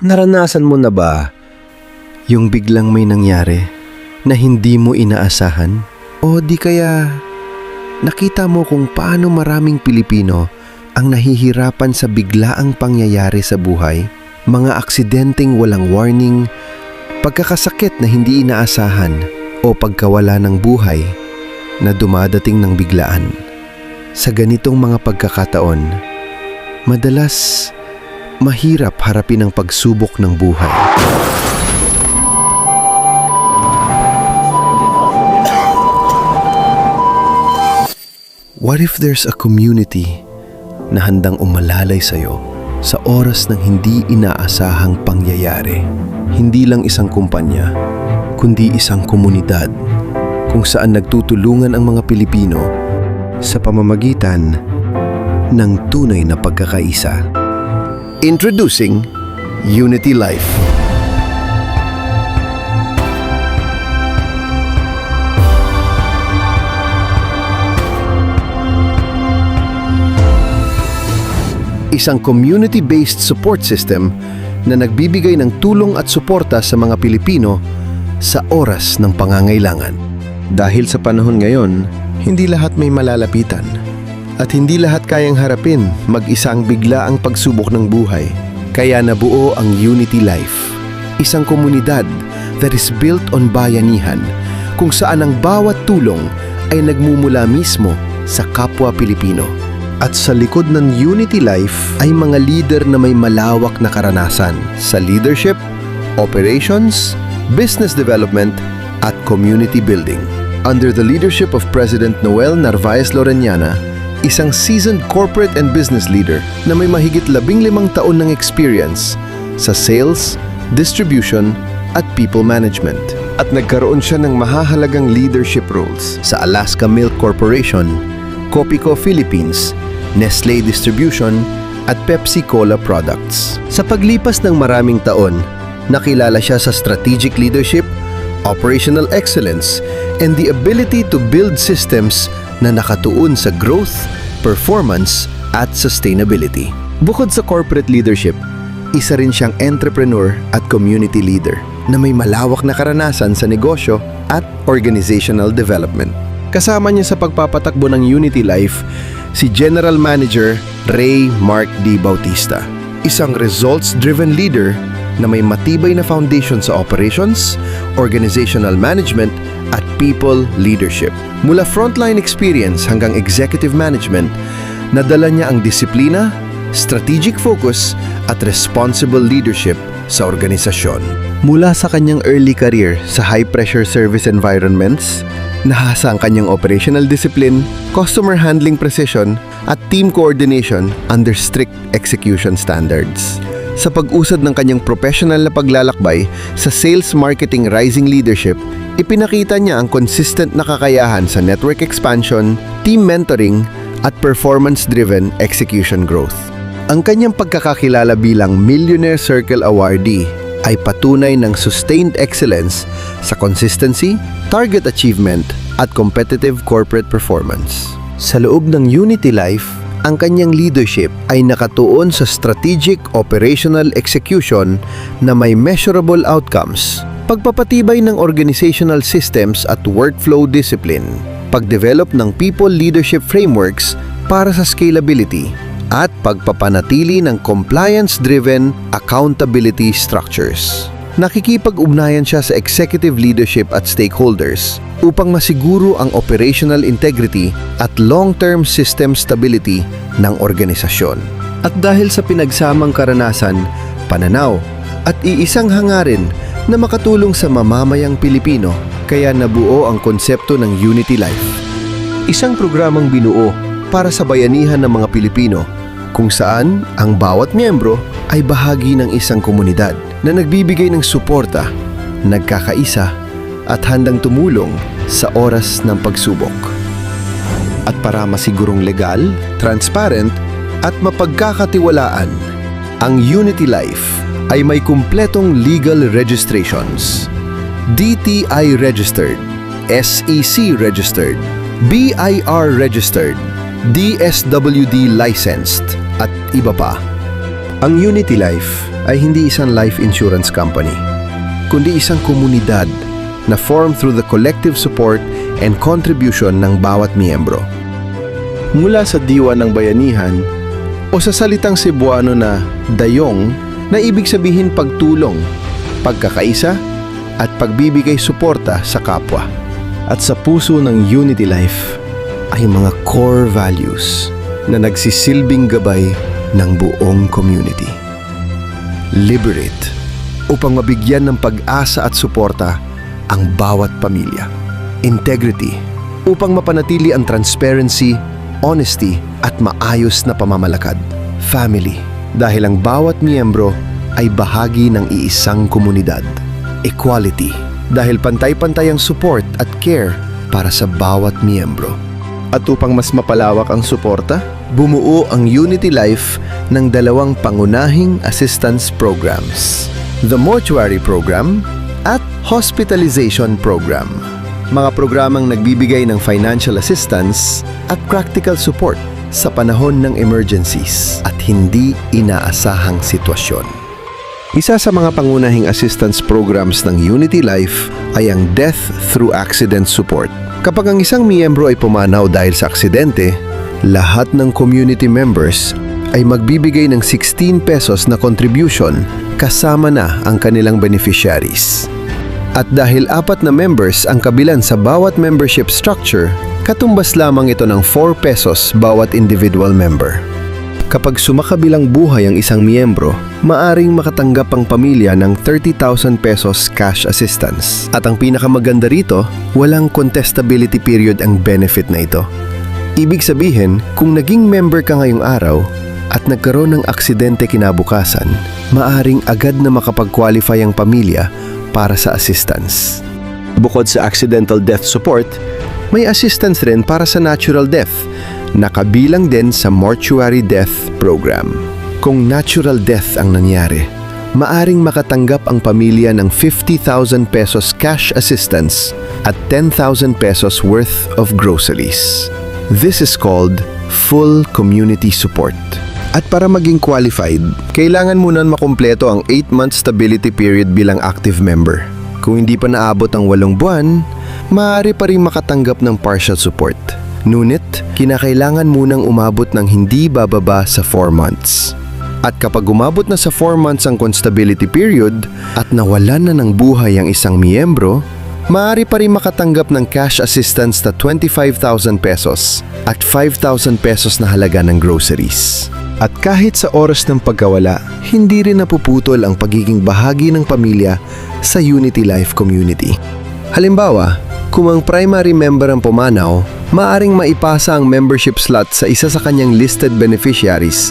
Naranasan mo na ba yung biglang may nangyari na hindi mo inaasahan? O di kaya nakita mo kung paano maraming Pilipino ang nahihirapan sa biglaang pangyayari sa buhay? Mga aksidenteng walang warning, pagkakasakit na hindi inaasahan, o pagkawala ng buhay na dumadating ng biglaan. Sa ganitong mga pagkakataon, madalas mahirap harapin ang pagsubok ng buhay. What if there's a community na handang umalalay sa'yo sa oras ng hindi inaasahang pangyayari? Hindi lang isang kumpanya, kundi isang komunidad kung saan nagtutulungan ang mga Pilipino sa pamamagitan ng tunay na pagkakaisa. Introducing Unity Life. Isang community-based support system na nagbibigay ng tulong at suporta sa mga Pilipino sa oras ng pangangailangan. Dahil sa panahon ngayon, hindi lahat may malalapitan. At hindi lahat kayang harapin mag-isang bigla ang pagsubok ng buhay. Kaya nabuo ang Unity Life, isang komunidad that is built on bayanihan, kung saan ang bawat tulong ay nagmumula mismo sa kapwa Pilipino. At sa likod ng Unity Life ay mga leader na may malawak na karanasan sa leadership, operations, business development, at community building. Under the leadership of President Noel Narvaez Lorellana, isang seasoned corporate and business leader na may mahigit 15 taon ng experience sa sales, distribution, at people management. At nagkaroon siya ng mahahalagang leadership roles sa Alaska Milk Corporation, Copico Philippines, Nestle Distribution, at Pepsi Cola Products. Sa paglipas ng maraming taon, nakilala siya sa strategic leadership, operational excellence, and the ability to build systems na nakatuon sa growth, performance, at sustainability. Bukod sa corporate leadership, isa rin siyang entrepreneur at community leader na may malawak na karanasan sa negosyo at organizational development. Kasama niya sa pagpapatakbo ng Unity Life si General Manager Ray Mark D. Bautista, isang results-driven leader na may matibay na foundation sa operations, organizational management, at people leadership. Mula frontline experience hanggang executive management, nadala niya ang disiplina, strategic focus, at responsible leadership sa organisasyon. Mula sa kanyang early career sa high-pressure service environments, nahasa ang kanyang operational discipline, customer handling precision, at team coordination under strict execution standards. Sa pag-usad ng kanyang professional na paglalakbay sa sales marketing rising leadership, ipinakita niya ang consistent na kakayahan sa network expansion, team mentoring, at performance-driven execution growth. Ang kanyang pagkakakilala bilang Millionaire Circle Awardee ay patunay ng sustained excellence sa consistency, target achievement, at competitive corporate performance. Sa loob ng Unity Life, ang kanyang leadership ay nakatuon sa strategic operational execution na may measurable outcomes, pagpapatibay ng organizational systems at workflow discipline, pagdevelop ng people leadership frameworks para sa scalability, at pagpapanatili ng compliance-driven accountability structures. Nakikipag-ugnayan siya sa executive leadership at stakeholders upang masiguro ang operational integrity at long-term system stability ng organisasyon. At dahil sa pinagsamang karanasan, pananaw, at iisang hangarin na makatulong sa mamamayang Pilipino, kaya nabuo ang konsepto ng Unity Life. Isang programang binuo para sa bayanihan ng mga Pilipino, kung saan ang bawat miyembro ay bahagi ng isang komunidad na nagbibigay ng suporta, nagkakaisa, at handang tumulong sa oras ng pagsubok. At para masigurong legal, transparent, at mapagkakatiwalaan, ang Unity Life ay may kumpletong legal registrations. DTI registered, SEC registered, BIR registered, DSWD licensed, at iba pa. Ang Unity Life ay hindi isang life insurance company, kundi isang komunidad na formed through the collective support and contribution ng bawat miyembro. Mula sa diwa ng bayanihan o sa salitang Cebuano na dayong, na ibig sabihin pagtulong, pagkakaisa at pagbibigay suporta sa kapwa. At sa puso ng Unity Life ay mga core values na nagsisilbing gabay ng buong community. Liberate, upang mabigyan ng pag-asa at suporta ang bawat pamilya. Integrity, upang mapanatili ang transparency, honesty at maayos na pamamalakad. Family, dahil ang bawat miyembro ay bahagi ng iisang komunidad. Equality, dahil pantay-pantay ang support at care para sa bawat miyembro. At upang mas mapalawak ang suporta, bumuo ang Unity Life ng dalawang pangunahing assistance programs: the Mortuary Program at Hospitalization Program. Mga programang nagbibigay ng financial assistance at practical support sa panahon ng emergencies at hindi inaasahang sitwasyon. Isa sa mga pangunahing assistance programs ng Unity Life ay ang Death Through Accident Support. Kapag ang isang miyembro ay pumanaw dahil sa aksidente, lahat ng community members ay magbibigay ng 16 pesos na contribution kasama na ang kanilang beneficiaries. At dahil 4 na members ang kabilan sa bawat membership structure, katumbas lamang ito ng 4 pesos bawat individual member. Kapag sumakabilang buhay ang isang miyembro, maaring makatanggap ang pamilya ng 30,000 pesos cash assistance. At ang pinakamaganda rito, walang contestability period ang benefit na ito. Ibig sabihin, kung naging member ka ngayong araw at nagkaroon ng aksidente kinabukasan, maaring agad na makapag-qualify ang pamilya para sa assistance. Bukod sa accidental death support, may assistance rin para sa natural death, nakabilang din sa mortuary death program. Kung natural death ang nangyari, maaring makatanggap ang pamilya ng 50,000 pesos cash assistance at 10,000 pesos worth of groceries. This is called full community support. At para maging qualified, kailangan muna makumpleto ang 8-month stability period bilang active member. Kung hindi pa naabot ang 8 buwan, maaari pa rin makatanggap ng partial support. Ngunit, kinakailangan munang umabot ng hindi bababa sa 4 months. At kapag umabot na sa 4 months ang constability period at nawalan na ng buhay ang isang miyembro, maaari pa rin makatanggap ng cash assistance na 25,000 pesos at 5,000 pesos na halaga ng groceries. At kahit sa oras ng pagkawala, hindi rin napuputol ang pagiging bahagi ng pamilya sa Unity Life community. Halimbawa, kung ang primary member ang pumanaw, maaring maipasa ang membership slot sa isa sa kanyang listed beneficiaries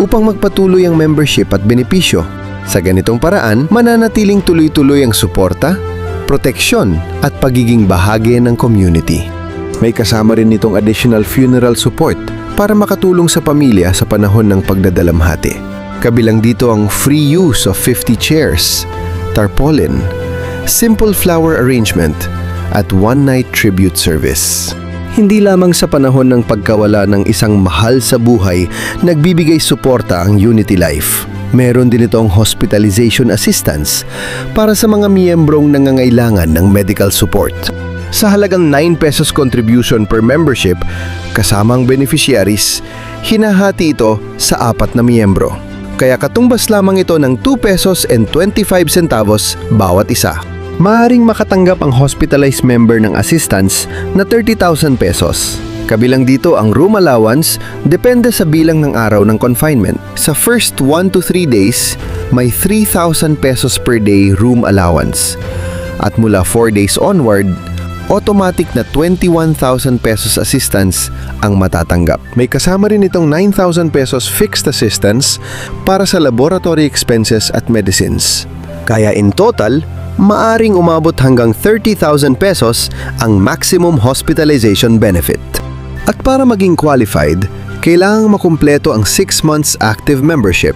upang magpatuloy ang membership at benepisyo. Sa ganitong paraan, mananatiling tuloy-tuloy ang suporta, proteksyon at pagiging bahagi ng community. May kasama rin itong additional funeral support para makatulong sa pamilya sa panahon ng pagdadalamhati. Kabilang dito ang free use of 50 chairs, tarpaulin, simple flower arrangement, at one-night tribute service. Hindi lamang sa panahon ng pagkawala ng isang mahal sa buhay, nagbibigay suporta ang Unity Life. Meron din itong hospitalization assistance para sa mga miyembrong nangangailangan ng medical support. Sa halagang 9 pesos contribution per membership, kasamang beneficiaries, hinahati ito sa 4 na miyembro. Kaya katumbas lamang ito ng 2 pesos and 25 centavos bawat isa. Maaring makatanggap ang hospitalized member ng assistance na 30,000 pesos. Kabilang dito ang room allowance, depende sa bilang ng araw ng confinement. Sa first 1 to 3 days, may 3,000 pesos per day room allowance. At mula 4 days onward, automatic na 21,000 pesos assistance ang matatanggap. May kasama rin itong 9,000 pesos fixed assistance para sa laboratory expenses at medicines. Kaya in total, maaring umabot hanggang 30,000 pesos ang maximum hospitalization benefit. At para maging qualified, kailangang makumpleto ang 6 months active membership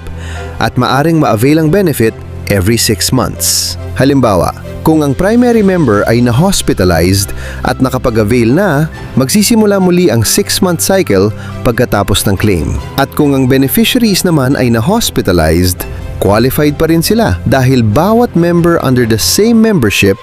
at maaring ma-avail ang benefit every 6 months. Halimbawa, kung ang primary member ay na-hospitalized at nakapag-avail na, magsisimula muli ang 6-month cycle pagkatapos ng claim. At kung ang beneficiaries naman ay na-hospitalized, qualified pa rin sila dahil bawat member under the same membership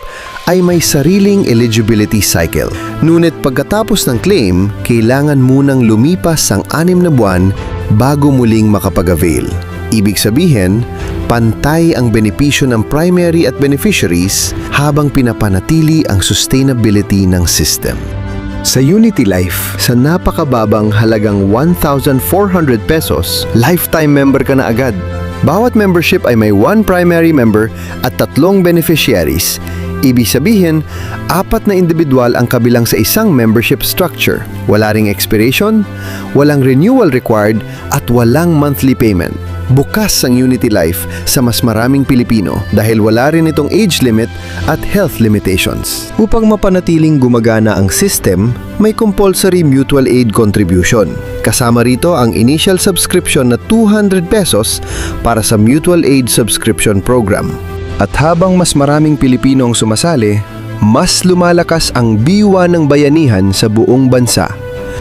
ay may sariling eligibility cycle. Ngunit pagkatapos ng claim, kailangan munang lumipas ang 6 na buwan bago muling makapag-avail. Ibig sabihin, pantay ang benepisyo ng primary at beneficiaries habang pinapanatili ang sustainability ng system. Sa Unity Life, sa napakababang halagang 1,400 pesos, lifetime member ka na agad. Bawat membership ay may 1 primary member at 3 beneficiaries. Ibig sabihin, 4 na individual ang kabilang sa isang membership structure. Wala ring expiration, walang renewal required, at walang monthly payment. Bukas ang Unity Life sa mas maraming Pilipino dahil wala rin itong age limit at health limitations. Upang mapanatiling gumagana ang system, may compulsory mutual aid contribution. Kasama rito ang initial subscription na 200 pesos para sa mutual aid subscription program. At habang mas maraming Pilipino ang sumasali, mas lumalakas ang biwa ng bayanihan sa buong bansa.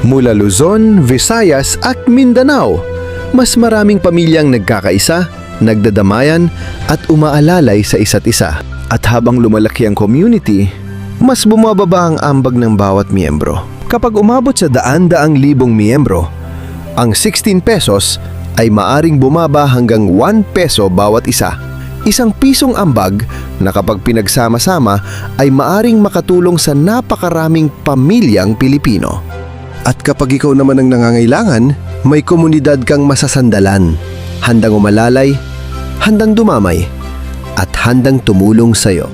Mula Luzon, Visayas at Mindanao, mas maraming pamilyang nagkakaisa, nagdadamayan at umaalalay sa isa't isa. At habang lumalaki ang community, mas bumababa ang ambag ng bawat miyembro. Kapag umabot sa daan-daang libong miyembro, ang 16 pesos ay maaring bumaba hanggang 1 peso bawat isa. Isang pisong ambag na kapag pinagsama-sama ay maaring makatulong sa napakaraming pamilyang Pilipino. At kapag ikaw naman ang nangangailangan, may komunidad kang masasandalan, handang umalalay, handang dumamay, at handang tumulong sa'yo.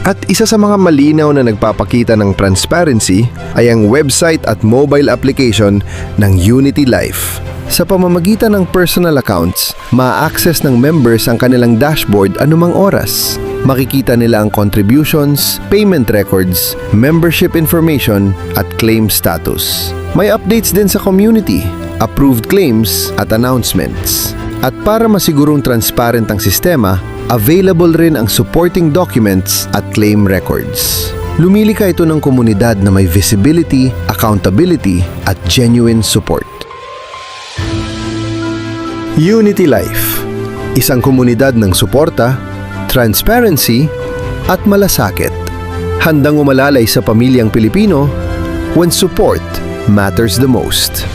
At isa sa mga malinaw na nagpapakita ng transparency ay ang website at mobile application ng Unity Life. Sa pamamagitan ng personal accounts, ma-access ng members ang kanilang dashboard anumang oras. Makikita nila ang contributions, payment records, membership information, at claim status. May updates din sa community, approved claims at announcements. At para masigurong transparent ang sistema, available rin ang supporting documents at claim records. Lumilika ito ng komunidad na may visibility, accountability at genuine support. Unity Life, isang komunidad ng suporta, transparency at malasakit. Handang umalalay sa pamilyang Pilipino when support matters the most.